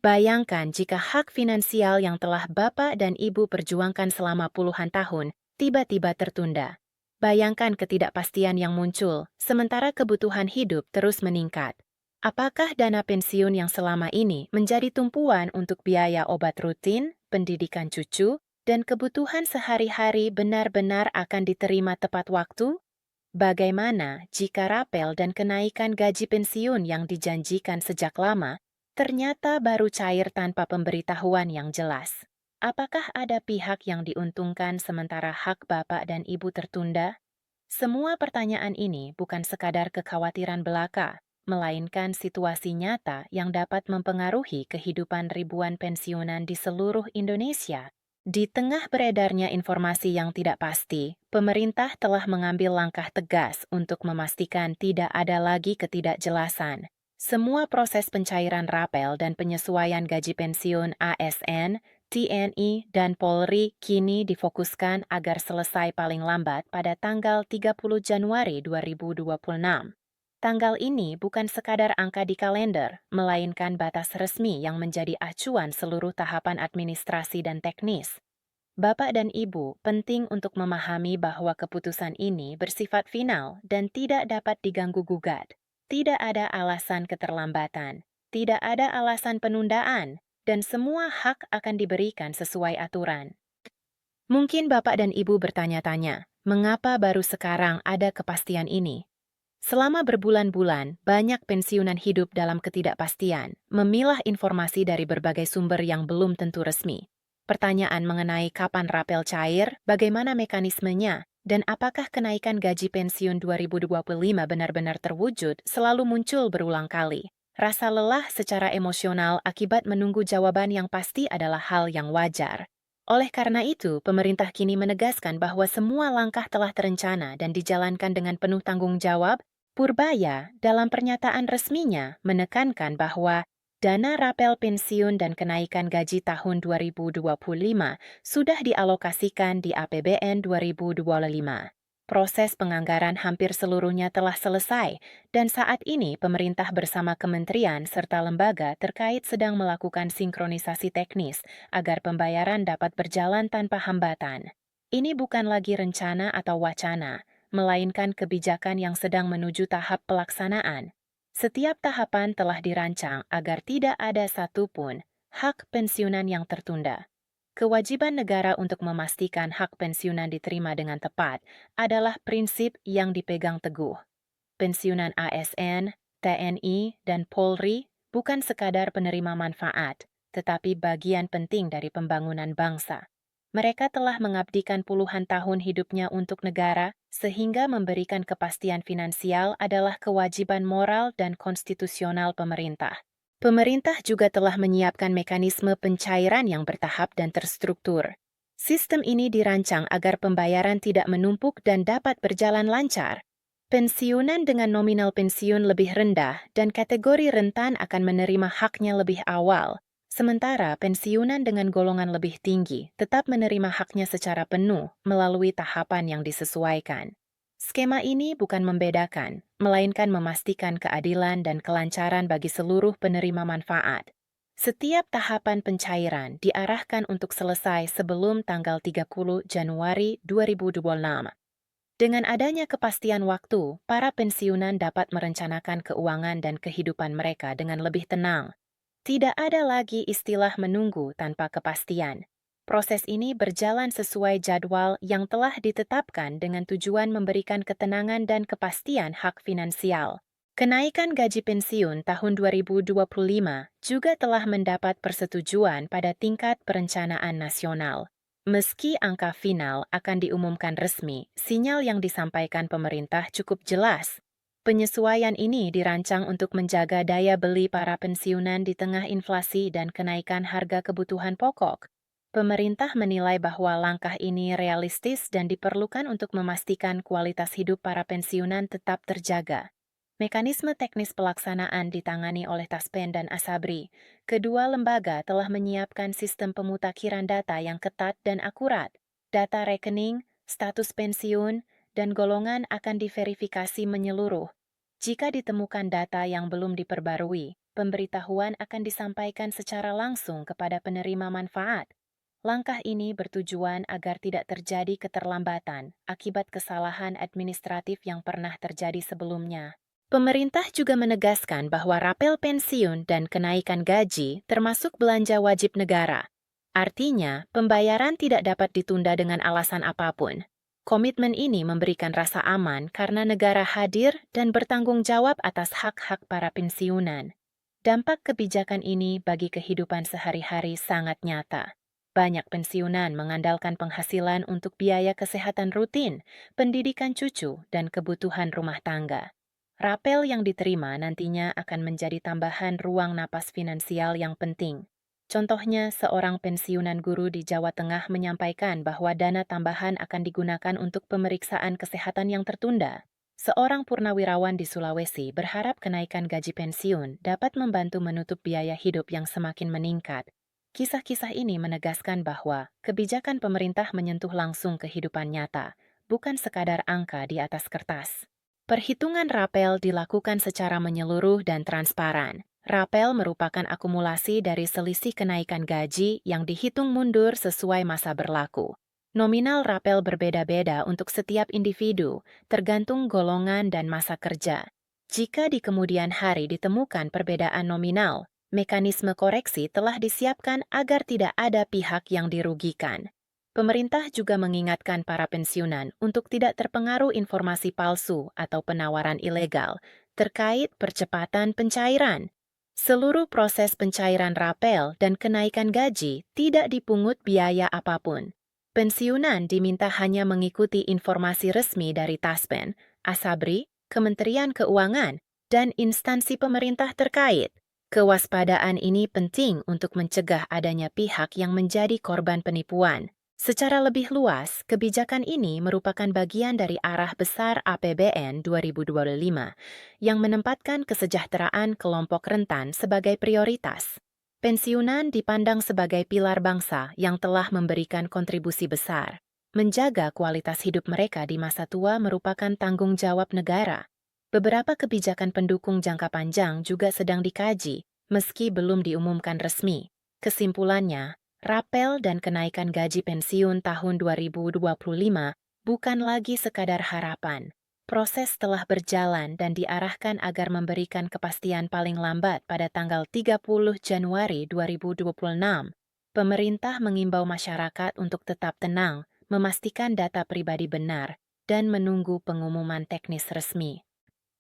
Bayangkan jika hak finansial yang telah Bapak dan Ibu perjuangkan selama puluhan tahun tiba-tiba tertunda. Bayangkan ketidakpastian yang muncul, sementara kebutuhan hidup terus meningkat. Apakah dana pensiun yang selama ini menjadi tumpuan untuk biaya obat rutin, pendidikan cucu, dan kebutuhan sehari-hari benar-benar akan diterima tepat waktu? Bagaimana jika rapel dan kenaikan gaji pensiun yang dijanjikan sejak lama ternyata baru cair tanpa pemberitahuan yang jelas? Apakah ada pihak yang diuntungkan sementara hak Bapak dan Ibu tertunda? Semua pertanyaan ini bukan sekadar kekhawatiran belaka, melainkan situasi nyata yang dapat mempengaruhi kehidupan ribuan pensiunan di seluruh Indonesia. Di tengah beredarnya informasi yang tidak pasti, pemerintah telah mengambil langkah tegas untuk memastikan tidak ada lagi ketidakjelasan. Semua proses pencairan rapel dan penyesuaian gaji pensiun ASN, TNI, dan Polri kini difokuskan agar selesai paling lambat pada tanggal 30 Januari 2026. Tanggal ini bukan sekadar angka di kalender, melainkan batas resmi yang menjadi acuan seluruh tahapan administrasi dan teknis. Bapak dan Ibu penting untuk memahami bahwa keputusan ini bersifat final dan tidak dapat diganggu-gugat. Tidak ada alasan keterlambatan, tidak ada alasan penundaan, dan semua hak akan diberikan sesuai aturan. Mungkin Bapak dan Ibu bertanya-tanya, mengapa baru sekarang ada kepastian ini? Selama berbulan-bulan, banyak pensiunan hidup dalam ketidakpastian, memilah informasi dari berbagai sumber yang belum tentu resmi. Pertanyaan mengenai kapan rapel cair, bagaimana mekanismenya, dan apakah kenaikan gaji pensiun 2025 benar-benar terwujud selalu muncul berulang kali. Rasa lelah secara emosional akibat menunggu jawaban yang pasti adalah hal yang wajar. Oleh karena itu, pemerintah kini menegaskan bahwa semua langkah telah terencana dan dijalankan dengan penuh tanggung jawab. Purbaya, dalam pernyataan resminya, menekankan bahwa dana rapel pensiun dan kenaikan gaji tahun 2025 sudah dialokasikan di APBN 2025. Proses penganggaran hampir seluruhnya telah selesai, dan saat ini pemerintah bersama kementerian serta lembaga terkait sedang melakukan sinkronisasi teknis agar pembayaran dapat berjalan tanpa hambatan. Ini bukan lagi rencana atau wacana, melainkan kebijakan yang sedang menuju tahap pelaksanaan. Setiap tahapan telah dirancang agar tidak ada satupun hak pensiunan yang tertunda. Kewajiban negara untuk memastikan hak pensiunan diterima dengan tepat adalah prinsip yang dipegang teguh. Pensiunan ASN, TNI, dan Polri bukan sekadar penerima manfaat, tetapi bagian penting dari pembangunan bangsa. Mereka telah mengabdikan puluhan tahun hidupnya untuk negara, sehingga memberikan kepastian finansial adalah kewajiban moral dan konstitusional pemerintah. Pemerintah juga telah menyiapkan mekanisme pencairan yang bertahap dan terstruktur. Sistem ini dirancang agar pembayaran tidak menumpuk dan dapat berjalan lancar. Pensiunan dengan nominal pensiun lebih rendah dan kategori rentan akan menerima haknya lebih awal. Sementara pensiunan dengan golongan lebih tinggi tetap menerima haknya secara penuh melalui tahapan yang disesuaikan. Skema ini bukan membedakan, melainkan memastikan keadilan dan kelancaran bagi seluruh penerima manfaat. Setiap tahapan pencairan diarahkan untuk selesai sebelum tanggal 30 Januari 2026. Dengan adanya kepastian waktu, para pensiunan dapat merencanakan keuangan dan kehidupan mereka dengan lebih tenang. Tidak ada lagi istilah menunggu tanpa kepastian. Proses ini berjalan sesuai jadwal yang telah ditetapkan dengan tujuan memberikan ketenangan dan kepastian hak finansial. Kenaikan gaji pensiun tahun 2025 juga telah mendapat persetujuan pada tingkat perencanaan nasional. Meski angka final akan diumumkan resmi, sinyal yang disampaikan pemerintah cukup jelas. Penyesuaian ini dirancang untuk menjaga daya beli para pensiunan di tengah inflasi dan kenaikan harga kebutuhan pokok. Pemerintah menilai bahwa langkah ini realistis dan diperlukan untuk memastikan kualitas hidup para pensiunan tetap terjaga. Mekanisme teknis pelaksanaan ditangani oleh Taspen dan Asabri. Kedua lembaga telah menyiapkan sistem pemutakhiran data yang ketat dan akurat. Data rekening, status pensiun, dan golongan akan diverifikasi menyeluruh. Jika ditemukan data yang belum diperbarui, pemberitahuan akan disampaikan secara langsung kepada penerima manfaat. Langkah ini bertujuan agar tidak terjadi keterlambatan akibat kesalahan administratif yang pernah terjadi sebelumnya. Pemerintah juga menegaskan bahwa rapel pensiun dan kenaikan gaji termasuk belanja wajib negara. Artinya, pembayaran tidak dapat ditunda dengan alasan apapun. Komitmen ini memberikan rasa aman karena negara hadir dan bertanggung jawab atas hak-hak para pensiunan. Dampak kebijakan ini bagi kehidupan sehari-hari sangat nyata. Banyak pensiunan mengandalkan penghasilan untuk biaya kesehatan rutin, pendidikan cucu, dan kebutuhan rumah tangga. Rapel yang diterima nantinya akan menjadi tambahan ruang napas finansial yang penting. Contohnya, seorang pensiunan guru di Jawa Tengah menyampaikan bahwa dana tambahan akan digunakan untuk pemeriksaan kesehatan yang tertunda. Seorang purnawirawan di Sulawesi berharap kenaikan gaji pensiun dapat membantu menutup biaya hidup yang semakin meningkat. Kisah-kisah ini menegaskan bahwa kebijakan pemerintah menyentuh langsung kehidupan nyata, bukan sekadar angka di atas kertas. Perhitungan rapel dilakukan secara menyeluruh dan transparan. Rapel merupakan akumulasi dari selisih kenaikan gaji yang dihitung mundur sesuai masa berlaku. Nominal rapel berbeda-beda untuk setiap individu, tergantung golongan dan masa kerja. Jika di kemudian hari ditemukan perbedaan nominal, mekanisme koreksi telah disiapkan agar tidak ada pihak yang dirugikan. Pemerintah juga mengingatkan para pensiunan untuk tidak terpengaruh informasi palsu atau penawaran ilegal terkait percepatan pencairan. Seluruh proses pencairan rapel dan kenaikan gaji tidak dipungut biaya apapun. Pensiunan diminta hanya mengikuti informasi resmi dari Taspen, Asabri, Kementerian Keuangan, dan instansi pemerintah terkait. Kewaspadaan ini penting untuk mencegah adanya pihak yang menjadi korban penipuan. Secara lebih luas, kebijakan ini merupakan bagian dari arah besar APBN 2025 yang menempatkan kesejahteraan kelompok rentan sebagai prioritas. Pensiunan dipandang sebagai pilar bangsa yang telah memberikan kontribusi besar. Menjaga kualitas hidup mereka di masa tua merupakan tanggung jawab negara. Beberapa kebijakan pendukung jangka panjang juga sedang dikaji, meski belum diumumkan resmi. Kesimpulannya, rapel dan kenaikan gaji pensiun tahun 2025 bukan lagi sekadar harapan. Proses telah berjalan dan diarahkan agar memberikan kepastian paling lambat pada tanggal 30 Januari 2026. Pemerintah mengimbau masyarakat untuk tetap tenang, memastikan data pribadi benar, dan menunggu pengumuman teknis resmi.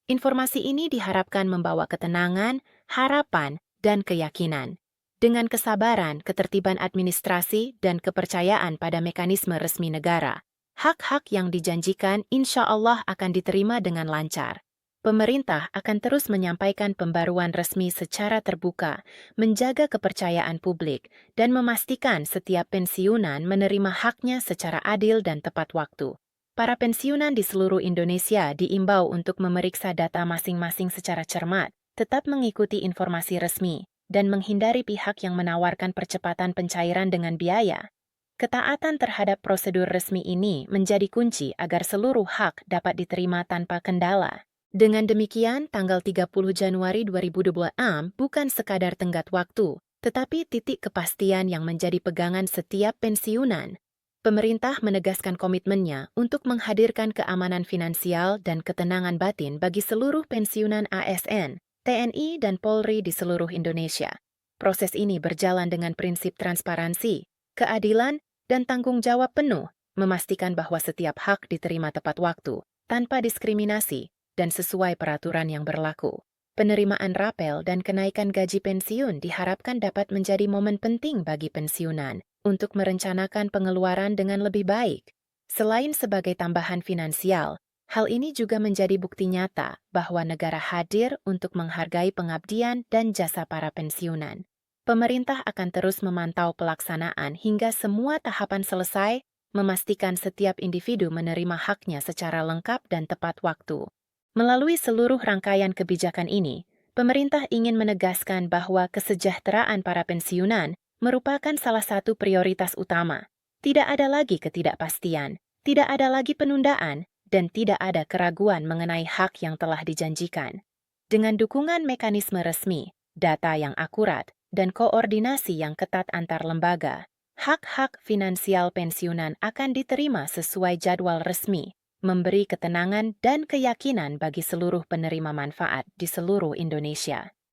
Informasi ini diharapkan membawa ketenangan, harapan, dan keyakinan. Dengan kesabaran, ketertiban administrasi, dan kepercayaan pada mekanisme resmi negara, hak-hak yang dijanjikan insya Allah akan diterima dengan lancar. Pemerintah akan terus menyampaikan pembaruan resmi secara terbuka, menjaga kepercayaan publik, dan memastikan setiap pensiunan menerima haknya secara adil dan tepat waktu. Para pensiunan di seluruh Indonesia diimbau untuk memeriksa data masing-masing secara cermat, tetap mengikuti informasi resmi, dan menghindari pihak yang menawarkan percepatan pencairan dengan biaya. Ketaatan terhadap prosedur resmi ini menjadi kunci agar seluruh hak dapat diterima tanpa kendala. Dengan demikian, tanggal 30 Januari 2026 bukan sekadar tenggat waktu, tetapi titik kepastian yang menjadi pegangan setiap pensiunan. Pemerintah menegaskan komitmennya untuk menghadirkan keamanan finansial dan ketenangan batin bagi seluruh pensiunan ASN, TNI, dan Polri di seluruh Indonesia. Proses ini berjalan dengan prinsip transparansi, keadilan, dan tanggung jawab penuh, memastikan bahwa setiap hak diterima tepat waktu, tanpa diskriminasi, dan sesuai peraturan yang berlaku. Penerimaan rapel dan kenaikan gaji pensiun diharapkan dapat menjadi momen penting bagi pensiunan untuk merencanakan pengeluaran dengan lebih baik. Selain sebagai tambahan finansial, hal ini juga menjadi bukti nyata bahwa negara hadir untuk menghargai pengabdian dan jasa para pensiunan. Pemerintah akan terus memantau pelaksanaan hingga semua tahapan selesai, memastikan setiap individu menerima haknya secara lengkap dan tepat waktu. Melalui seluruh rangkaian kebijakan ini, pemerintah ingin menegaskan bahwa kesejahteraan para pensiunan merupakan salah satu prioritas utama. Tidak ada lagi ketidakpastian, tidak ada lagi penundaan, dan tidak ada keraguan mengenai hak yang telah dijanjikan. Dengan dukungan mekanisme resmi, data yang akurat, dan koordinasi yang ketat antar lembaga, hak-hak finansial pensiunan akan diterima sesuai jadwal resmi, memberi ketenangan dan keyakinan bagi seluruh penerima manfaat di seluruh Indonesia.